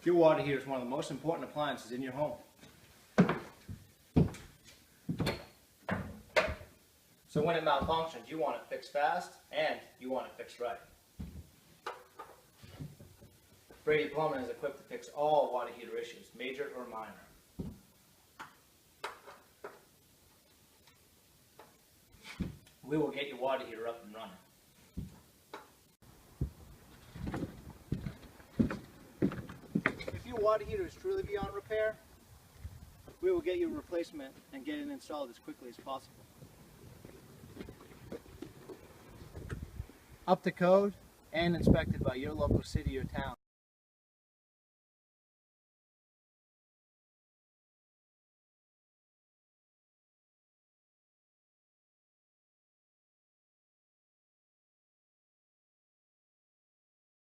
Your water heater is one of the most important appliances in your home. So when it malfunctions, you want it fixed fast and you want it fixed right. Brady Plumbing is equipped to fix all water heater issues, major or minor. We will get your water heater up and running. If your water heater is truly beyond repair, we will get you a replacement and get it installed as quickly as possible. Up to code and inspected by your local city or town.